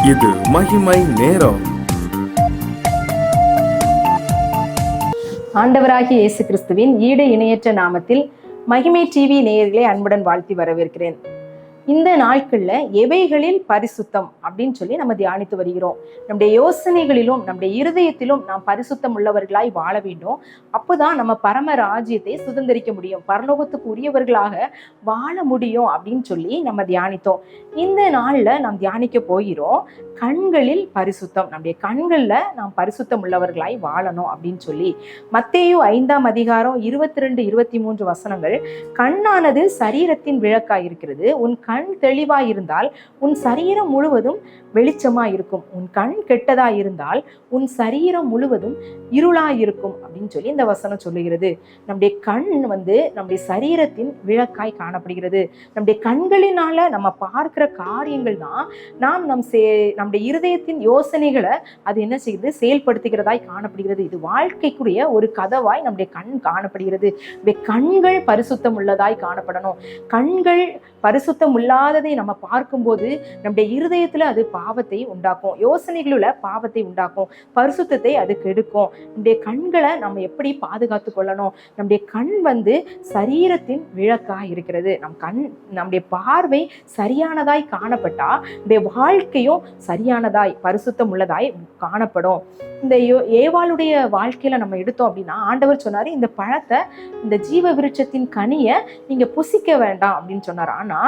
இது மகிமை நேரம். ஆண்டவராகிய இயேசு கிறிஸ்துவின் ஈடு இணையற்ற நாமத்தில் மகிமை டிவி நேயர்களை அன்புடன் வாழ்த்தி வரவேற்கிறேன். இந்த நாட்கள்ல எவைகளில் பரிசுத்தம் அப்படின்னு சொல்லி நம்ம தியானித்து வருகிறோம். நம்முடைய யோசனைகளிலும் நம்முடைய இருதயத்திலும் நாம் பரிசுத்தம் உள்ளவர்களாய் வாழ வேண்டும். அப்போதான் நம்ம பரம ராஜ்யத்தை சுதந்திரிக்க முடியும், பரலோகத்துக்கு உரியவர்களாக வாழ முடியும் அப்படின்னு சொல்லி நம்ம தியானித்தோம். இந்த நாள்ல நாம் தியானிக்க போகிறோம் கண்களில் பரிசுத்தம். நம்முடைய கண்கள்ல நாம் பரிசுத்தம் உள்ளவர்களாய் வாழணும் அப்படின்னு சொல்லி மத்தேயு 5ஆம் அதிகாரம் 22, 23 வசனங்கள். கண்ணானது சரீரத்தின் விளக்காய் இருக்கிறது. உன் கண் தெளிவாய் இருந்தால் உன் சரீரம் முழுவதும் வெளிச்சமா இருக்கும். உன் கண் கெட்டதா இருந்தால் உன் சரீரம் முழுவதும் இருளாய் இருக்கும் அப்படின்னு சொல்லி இந்த வசனம் சொல்லுகிறது. நம்முடைய கண் நம்முடைய சரீரத்தின் விளக்காய் காணப்படுகிறது. நம்முடைய கண்களினால நம்ம பார்க்கிற காரியங்கள் தான் நம்முடைய இருதயத்தின் யோசனைகளை அது என்ன செய்யுது, செயல்படுத்துகிறதாய் காணப்படுகிறது. இது வாழ்க்கைக்குரிய ஒரு கதவாய் நம்முடைய கண் காணப்படுகிறது. கண்கள் பரிசுத்தம் உள்ளதாய் காணப்படணும். கண்கள் பரிசுத்தம் இல்லாததை நம்ம பார்க்கும்போது நம்முடைய இருதயத்துல அது பாவத்தை உண்டாக்கும், யோசனைகளுள்ள பாவத்தை உண்டாக்கும், பரிசுத்தத்தை அது கெடுக்கும். நம்முடைய கண்களை நம்ம எப்படி பாதுகாத்து கொள்ளணும்? நம்முடைய கண் சரீரத்தின் விளக்காய் இருக்கிறது. நம்முடைய பார்வை சரியானதாய் காணப்பட்டா நம்முடைய வாழ்க்கையும் சரியானதாய் பரிசுத்தம் உள்ளதாய் காணப்படும். இந்த ஏவாளுடைய வாழ்க்கையில நம்ம எடுத்தோம் அப்படின்னா, ஆண்டவர் சொன்னாரு, இந்த பழத்தை, இந்த ஜீவ விருட்சத்தின் கனியை நீங்க புசிக்க வேண்டாம் அப்படின்னு சொன்னார். ஆனா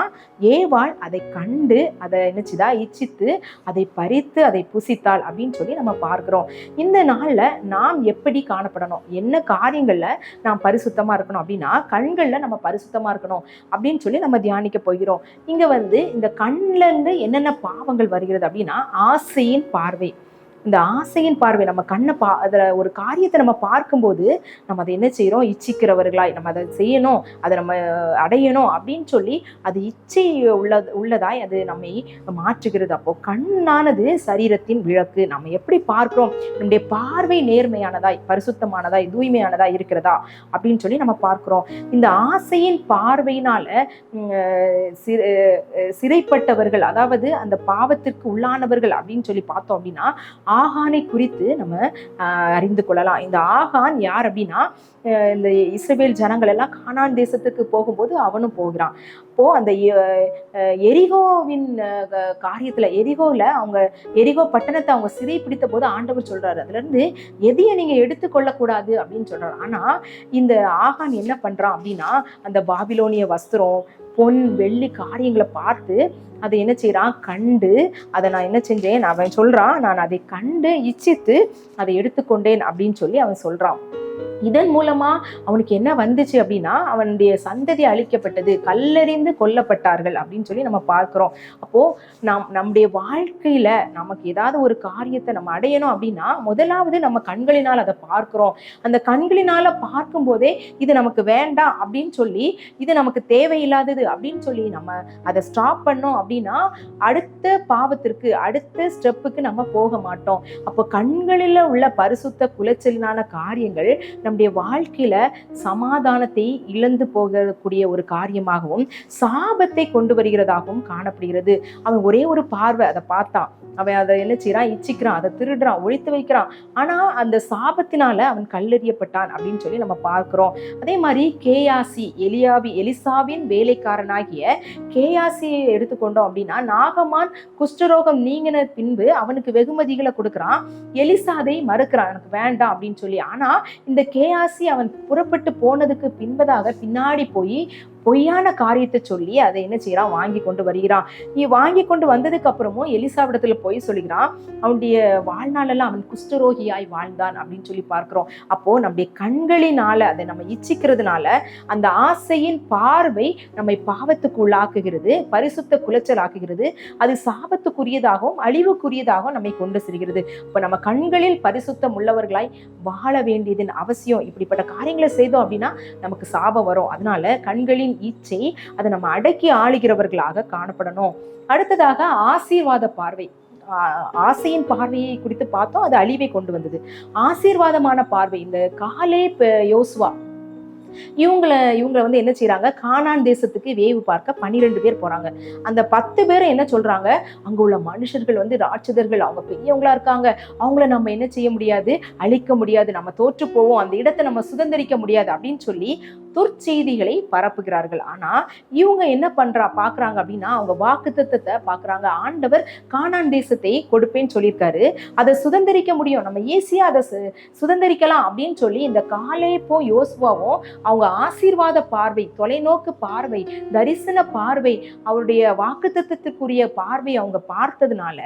ஏவாள் அதை கண்டு அதை என்னச்சுதா இச்சித்து அதை பறித்து அதை புசித்தாள் அப்படின்னு சொல்லி நம்ம பார்க்கிறோம். இந்த நாள்ல நாம் எப்படி காணப்படணும், என்ன காரியங்கள்ல நாம் பரிசுத்தமா இருக்கணும் அப்படின்னா, கண்கள்ல நம்ம பரிசுத்தமா இருக்கணும் அப்படின்னு சொல்லி நம்ம தியானிக்க போகிறோம். இங்க இந்த கண்ல இருந்து என்னென்ன பாவங்கள் வருகிறது அப்படின்னா, ஆசையின் பார்வை. இந்த ஆசையின் பார்வை, நம்ம கண்ணை அதில் ஒரு காரியத்தை நம்ம பார்க்கும்போது நம்ம அதை என்ன செய்கிறோம், இச்சிக்கிறவர்களாய் நம்ம அதை செய்யணும், அதை நம்ம அடையணும் அப்படின்னு சொல்லி அது இச்சை உள்ளதாய் அது நம்மை மாற்றுகிறது. அப்போ கண்ணானது சரீரத்தின் விளக்கு. நம்ம எப்படி பார்க்கிறோம், நம்முடைய பார்வை நேர்மையானதாய் பரிசுத்தமானதாய் தூய்மையானதாய் இருக்கிறதா அப்படின்னு சொல்லி நம்ம பார்க்கிறோம். இந்த ஆசையின் பார்வையினால சிறைப்பட்டவர்கள், அதாவது அந்த பாவத்திற்கு உள்ளானவர்கள் அப்படின்னு சொல்லி பார்த்தோம் அப்படின்னா, ஆகானை குறித்து நம்ம அறிந்து கொள்ளலாம். இந்த ஆகான் யார் அப்படின்னா, இந்த இஸ்ரவேல் ஜனங்கள் எல்லாம் கானான் தேசத்துக்கு போகும்போது அவனும் போகிறான். அப்போ அந்த எரிகோவின் காரியத்துல, எரிகோ பட்டணத்தை அவங்க சிறை பிடித்த போது ஆண்டவர் சொல்றாரு, அதுல இருந்து எதையை நீங்க எடுத்துக்கொள்ளக்கூடாது அப்படின்னு சொல்றாரு. ஆனா இந்த ஆகான் என்ன பண்றான் அப்படின்னா, அந்த பாபிலோனிய வஸ்திரம், பொன் வெள்ளி காரியங்களை பார்த்து அதை என்ன செய்யறான், கண்டு அதை நான் என்ன செஞ்சேன், அவன் சொல்றான், நான் அதை கண்டு இச்சித்து அதை எடுத்துக்கொண்டேன் அப்படின்னு சொல்லி அவன் சொல்றான். இதன் மூலமா அவனுக்கு என்ன வந்துச்சு அப்படின்னா, அவனுடைய சந்ததி அழிக்கப்பட்டது, கல்லெறிந்து கொல்லப்பட்டார்கள் அப்படின்னு சொல்லி நம்ம பார்க்கிறோம். அப்போ நம்முடைய வாழ்க்கையில நமக்கு ஏதாவது ஒரு காரியத்தை நம்ம அடையணும் அப்படின்னா, முதலாவது நம்ம கண்களினால் அதை பார்க்கிறோம். அந்த கண்களினால பார்க்கும் போதே இது நமக்கு வேண்டாம் அப்படின்னு சொல்லி, இது நமக்கு தேவையில்லாதது அப்படின்னு சொல்லி நம்ம அதை ஸ்டாப் பண்ணோம் அப்படின்னா, அடுத்த பாவத்திற்கு, அடுத்த ஸ்டெப்புக்கு நம்ம போக மாட்டோம். அப்போ கண்களில் உள்ள பரிசுத்த குலைச்சலினான காரியங்கள் நம்முடைய வாழ்க்கையில சமாதானத்தை இழந்து போகக்கூடிய ஒரு காரியமாகவும் சாபத்தை கொண்டு வருகிறதாகவும் காணப்படுகிறது. அவன் ஒரே ஒரு பார்வை அதை பார்த்தான், அவன் அதை என்ன செய்யறான், இச்சிக்கிறான், அதை திருடுறான், ஒழித்து வைக்கிறான். ஆனா அந்த சாபத்தினால அவன் கல்லெறியப்பட்டான் அப்படின்னு சொல்லி நம்ம பார்க்கிறோம். அதே மாதிரி கேயாசி, எலிசாவின் வேலைக்காரனாகிய கேயாசியை எடுத்துக்கொண்டோம் அப்படின்னா, நாகமான் குஷ்டரோகம் நீங்கின பின்பு அவனுக்கு வெகுமதிகளை கொடுக்குறான். எலிசாதை மறுக்கிறான், எனக்கு வேண்டாம் அப்படின்னு சொல்லி. ஆனா இந்த கேயாசி அவன் புறப்பட்டு போனதுக்கு பின்னாடி போய் பொய்யான காரியத்தை சொல்லி அதை என்ன செய்யறான், வாங்கி கொண்டு வருகிறான். நீ வாங்கி கொண்டு வந்ததுக்கு அப்புறமும் எலிசாவிடத்துல போய் சொல்லுகிறான், அவனுடைய வாழ்நாளெல்லாம் அவன் குஷ்டரோகியாய் வாழ்ந்தான் அப்படின்னு சொல்லி பார்க்கிறோம். அப்போ நம்முடைய கண்களினால அதை நம்ம இச்சிக்கிறதுனால அந்த ஆசையின் பார்வை நம்மை பாவத்துக்கு உள்ளாக்குகிறது, பரிசுத்த குலைச்சல் ஆக்குகிறது. அது சாபத்துக்குரியதாகவும் அழிவுக்குரியதாகவும் நம்மை கொண்டு செல்கிறது. இப்போ நம்ம கண்களில் பரிசுத்தம் உள்ளவர்களாய் வாழ வேண்டியதின் அவசியம். இப்படிப்பட்ட காரியங்களை செய்தோம் அப்படின்னா நமக்கு சாபம் வரும். அதனால கண்களின் இச்சை அதை நம்ம அடக்கி ஆளுகிறவர்களாக காணப்படணும். அடுத்ததாக ஆசீர்வாத பார்வை. ஆசையின் பார்வையை குறித்து பார்த்தோம், அது அழிவை கொண்டு வந்தது. ஆசீர்வாதமான பார்வை, இந்த காலேப் யோசுவா இவங்களை வந்து என்ன செய்யறாங்க, கானான் தேசத்துக்கு வேவு பார்க்க 12 பேர் போறாங்க. அந்த 10 பேரும் என்ன சொல்றாங்க, அங்க உள்ள மனுஷர்கள் வந்து ராட்சதர்கள், அவங்க பெரியவங்களா இருக்காங்க, அவங்கள நம்ம என்ன செய்ய முடியாது, அழிக்க முடியாது, நம்ம தோற்று போவோம், அந்த இடத்தை நம்ம சுதந்திரிக்க முடியாது அப்படின்னு சொல்லி துர்ச்செய்திகளை பரப்புகிறார்கள். ஆனா இவங்க என்ன பாக்குறாங்க அப்படின்னா, அவங்க வாக்குத்தத்தத்தை பாக்குறாங்க. ஆண்டவர் கானான் தேசத்தை கொடுப்பேன்னு சொல்லியிருக்காரு, அதை சுதந்திரிக்க முடியும், நம்ம ஈஸியா அதை சுதந்திரிக்கலாம் அப்படின்னு சொல்லி இந்த காலேபும் யோசுவாவும் அவங்க ஆசீர்வாத பார்வை, தொலைநோக்கு பார்வை, தரிசன பார்வை, அவருடைய வாக்குத்தத்தத்துக்குரிய பார்வை அவங்க பார்த்ததுனால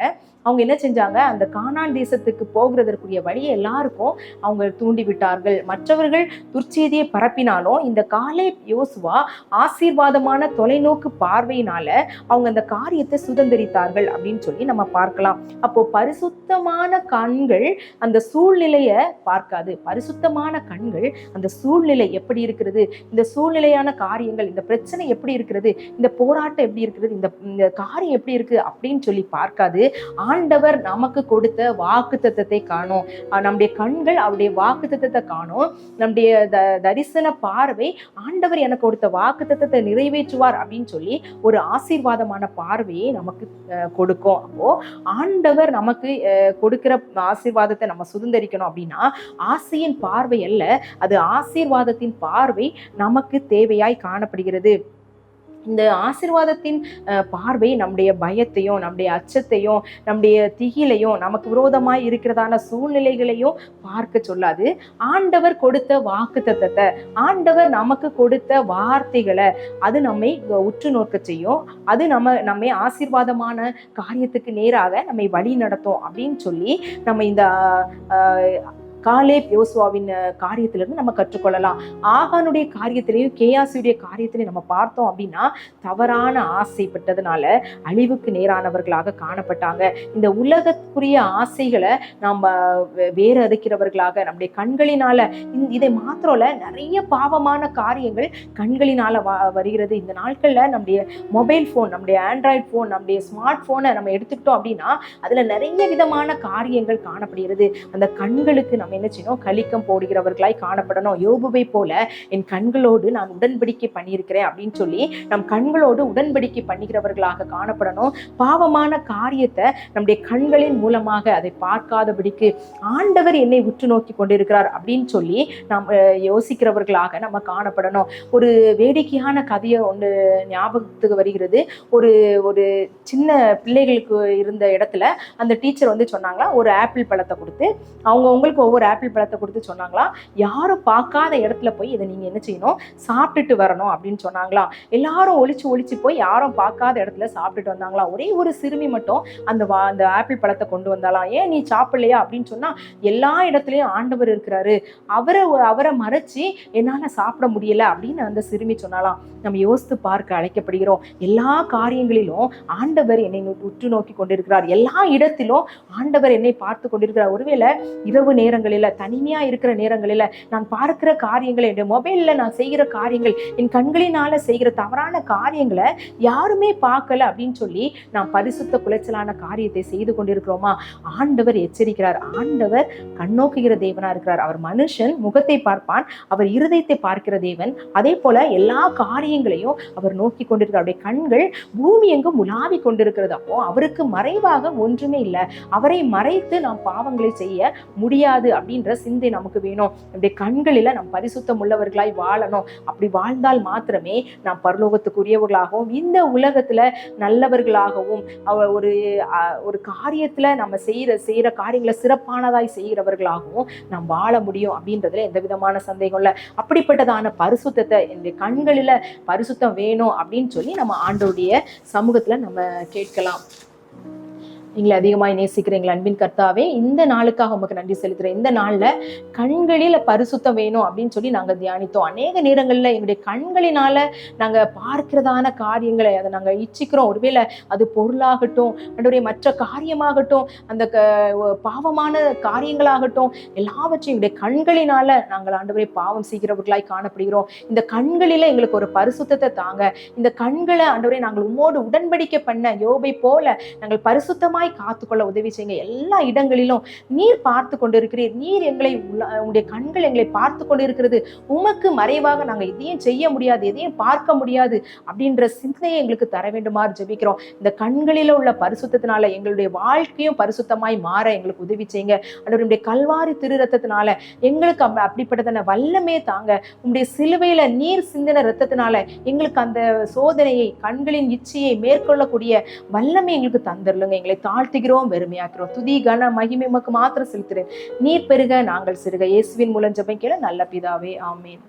அவங்க என்ன செஞ்சாங்க, அந்த கானான் தேசத்துக்கு போகிறதற்குரிய வழியை எல்லாருக்கும் அவங்க தூண்டி விட்டார்கள். மற்றவர்கள் துர்ச்செய்தியை பரப்பினாலும் இந்த காலேப் யோசுவா ஆசீர்வாதமான தொலைநோக்கு பார்வையினால அவங்க அந்த காரியத்தை சுதந்திரித்தார்கள் அப்படின்னு சொல்லி நம்ம பார்க்கலாம். அப்போ பரிசுத்தமான கண்கள் அந்த சூழ்நிலையை பார்க்காது. பரிசுத்தமான கண்கள் அந்த சூழ்நிலை எப்படி இருக்கிறது, இந்த சூழ்நிலையான காரியங்கள், இந்த பிரச்சனை எப்படி இருக்கிறது, இந்த போராட்டம் எப்படி இருக்கிறது, இந்த காரியம் எப்படி இருக்கு அப்படின்னு சொல்லி பார்க்காது. ஆண்டவர் நமக்கு கொடுத்த வாக்குத்தத்தத்தை காணும். நம்முடைய கண்கள் அவருடைய வாக்குத்தத்தத்தை காணும். நம்முடைய தரிசன பார்வை, ஆண்டவர் எனக்கு கொடுத்த வாக்குத்தத்தத்தை நிறைவேற்றுவார் அப்படின்னு சொல்லி ஒரு ஆசீர்வாதமான பார்வையை நமக்கு கொடுக்கும். அப்போ ஆண்டவர் நமக்கு கொடுக்கிற ஆசீர்வாதத்தை நம்ம சுதந்திரிக்கணும் அப்படின்னா ஆசையின் பார்வை அல்ல, அது ஆசீர்வாதத்தின் பார்வை நமக்கு தேவையாய் காணப்படுகிறது. இந்த ஆசீர்வாதத்தின் பார்வை நம்முடைய பயத்தையும், நம்முடைய அச்சத்தையும், நம்முடைய திகிலையும், நமக்கு விரோதமாய் இருக்கிறதான சூழ்நிலைகளையும் பார்க்க சொல்லாது. ஆண்டவர் கொடுத்த வாக்குத்தத்தத்தை, ஆண்டவர் நமக்கு கொடுத்த வார்த்தைகளை அது நம்மை உற்று நோக்க செய்யும். அது நம்மை ஆசீர்வாதமான காரியத்துக்கு நேராக நம்மை வழி நடத்தும் அப்படின்னு சொல்லி நம்ம இந்த காலேப் யோசுவாவின் காரியத்திலிருந்து நம்ம கற்றுக்கொள்ளலாம். ஆகானுடைய காரியத்திலையும் கேயாசியுடைய காரியத்திலையும் நம்ம பார்த்தோம் அப்படின்னா தவறான ஆசைப்பட்டதுனால அழிவுக்கு நேரானவர்களாக காணப்பட்டாங்க. இந்த உலகத்துக்குரிய ஆசைகளை நம்ம வேற அறிக்கிறவர்களாக, நம்முடைய கண்களினால, இதை மாத்திரம்ல நிறைய பாவமான காரியங்கள் கண்களினால வருகிறது. இந்த நாட்கள்ல நம்முடைய மொபைல் போன், நம்முடைய ஆண்ட்ராய்டு போன், நம்முடைய ஸ்மார்ட் போனை நம்ம எடுத்துக்கிட்டோம் அப்படின்னா அதுல நிறைய விதமான காரியங்கள் காணப்படுகிறது. அந்த கண்களுக்கு நம்ம என்ன செய்யணும், கலிக்கம் போடுகிறவர்களாய் காணப்படணும். யோபுவை போல என் கண்களோடு நான் உடன்படிக்கை பண்ணியிருக்கிறேன் அப்படின்னு சொல்லி நம் கண்களோடு உடன்படிக்கை பண்ணுகிறவர்களாக காணப்படணும். பாவமான காரியத்தை நம்முடைய கண்களின் மூலமாக அதை பார்க்காதபடிக்கு ஆண்டவர் என்னை உற்று நோக்கி கொண்டிருக்கிறார் அப்படின்னு சொல்லி நாம் யோசிக்கிறவர்களாக நம்ம காணப்படணும். ஒரு வேடிக்கையான கதையை ஒன்று ஞாபகத்துக்கு வருகிறது. ஒரு ஒரு சின்ன பிள்ளைகளுக்கு இருந்த இடத்துல அந்த டீச்சர் வந்து சொன்னாங்களா, ஒரு ஆப்பிள் பழத்தை கொடுத்து அவங்களுக்கு ஒவ்வொரு ஆப்பிள் பழத்தை கொடுத்து சொன்னாங்களா, யாரும் பார்க்காத இடத்துல போய் இதை நீங்க என்ன செய்யணும், சாப்பிட்டுட்டு வரணும் அப்படின்னு சொன்னாங்களா. எல்லாரும் ஒளிச்சு போய் யாரும் பார்க்காத இடத்துல சாப்பிட்டுட்டு வந்தாங்களா. ஒரே ஒரு சிறுமி மட்டும் அந்த ஆப்பிள் பழத்தை கொண்டு வந்தாலாம். ஏன் நீ சாப்பிடலையா அப்படின்னு சொன்னா, எல்லா இடத்துலயும் ஆண்டவர் இருக்கிறாரு, அவரை மறைச்சு என்னால சாப்பிட முடியல அப்படின்னு அந்த சிறுமி சொன்னாலாம். நம்ம யோசித்து பார்க்க அழைக்கப்படுகிறோம். எல்லா காரியங்களிலும் ஆண்டவர் என்னை உற்று நோக்கி கொண்டிருக்கிறார். எல்லா இடத்திலும் ஆண்டவர் என்னை பார்த்து கொண்டிருக்கிறார். ஒருவேளை இரவு நேரங்களில், தனிமையா இருக்கிற நேரங்களில் நான் பார்க்கிற காரியங்களை, என் மொபைல்ல நான் செய்கிற காரியங்கள், என் கண்களினால செய்கிற தவறான காரியங்களை யாருமே பார்க்கல அப்படின்னு சொல்லி நான் பரிசுத்த குலைச்சலான காரியத்தை செய்து கொண்டிருக்கிறோமா? ஆண்டவர் எச்சரிக்கிறார். ஆண்டவர் கண்ணோக்குகிற தேவனா இருக்கிறார். அவர் மனுஷன் முகத்தை பார்ப்பான், அவர் இருதயத்தை பார்க்கிற தேவன். அதே போல எல்லா காரியங்களையும் அவர் நோக்கி கொண்டிருக்கிறார். அவருடைய கண்கள் பூமி எங்கும் உலாவி கொண்டிருக்கிறது. அப்போ அவருக்கு மறைவாக ஒன்றுமே இல்லை. அவரை மறைத்து நாம் பாவங்களை செய்ய முடியாது அப்படின்ற சிந்தை நமக்கு வேணும். நம்முடைய கண்களில நாம் பரிசுத்தம் உள்ளவர்களாய் வாழணும். அப்படி வாழ்ந்தால் மாத்திரமே நாம் பரலோகத்துக்குரியவர்களாகவும் இந்த உலகத்துல நல்லவர்களாகவும் ஒரு காரியத்துல நம்ம செய்யற காரியங்களை சிறப்பானதாய் செய்கிறவர்களாகவும் நாம் வாழ முடியும் அப்படின்றதுல எந்த விதமான சந்தேகம் இல்லை. அப்படிப்பட்டதான பரிசுத்தத்தை, இந்த கண்களில பரிசுத்தம் வேணும் அப்படின்னு சொல்லி நம்ம ஆண்டவருடைய சமூகத்துல நம்ம கேட்கலாம். எங்களை அதிகமாக நேசிக்கிறீங்களா அன்பின் கர்த்தாவே, இந்த நாளுக்காக உமக்கு நன்றி செலுத்துறேன். இந்த நாள்ல கண்களில பரிசுத்தம் வேணும் அப்படின்னு சொல்லி நாங்க தியானித்தோம். அநேக நேரங்கள்ல எங்களுடைய கண்களினால நாங்க பார்க்கிறதான காரியங்களை அதை நாங்க இச்சிக்கிறோம். ஒருவேளை அது பொருளாகட்டும், அதோடைய மற்ற காரியமாகட்டும், அந்த பாவமான காரியங்களாகட்டும், எல்லாவற்றையும் எங்களுடைய கண்களினால நாங்கள் ஆண்டவரை பாவம் செய்கிறவர்களாய் காணப்படுகிறோம். இந்த கண்களில எங்களுக்கு ஒரு பரிசுத்தத்தை தாங்க. இந்த கண்களை ஆண்டவரை நாங்கள் உம்மோடு உடன்படிக்கை பண்ண யோபை போல நாங்கள் பரிசுத்தமா பத்திரமாய் காத்துக்கொள்ள உதவி செய்யுங்க. எல்லா இடங்களிலும் நீர் பார்த்து கொண்டிருக்கிறீர். நீர் எங்களை உங்களுடைய கண்கள் எங்களை பார்த்து கொண்டிருக்கிறது. உமக்கு மறைவாக நாங்கள் எதையும் செய்ய முடியாது, எதையும் பார்க்க முடியாது அப்படின்ற சிந்தனையை எங்களுக்கு தர வேண்டுமாறு ஜெபிக்கிறோம். இந்த கண்களில உள்ள பரிசுத்தத்தினால எங்களுடைய வாழ்க்கையும் பரிசுத்தமாய் மாற எங்களுக்கு உதவி செய்யுங்க. ஆண்டவருடைய கல்வாரி திரு ரத்தத்தினால எங்களுக்கு அப்படிப்பட்டதான வல்லமே தாங்க. உங்களுடைய சிலுவையில நீர் சிந்தின ரத்தத்தினால எங்களுக்கு அந்த சோதனையை, கண்களின் இச்சையை மேற்கொள்ளக்கூடிய வல்லமை எங்களுக்கு தந்துடலுங்க. எங்களை தாழ்த்துகிறோம், வெறுமையாக்கிறோம். துதி கன மகிமை உமக்கு மாத்திரம் செலுத்துறேன். நீர் பெருக, நாங்கள் சிறுக. இயேசுவின் மூலம் ஜெபம் கேள நல்ல பிதாவே, ஆமென்.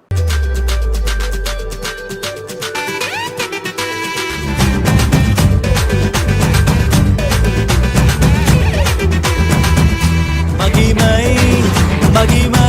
மகிமை மகிமை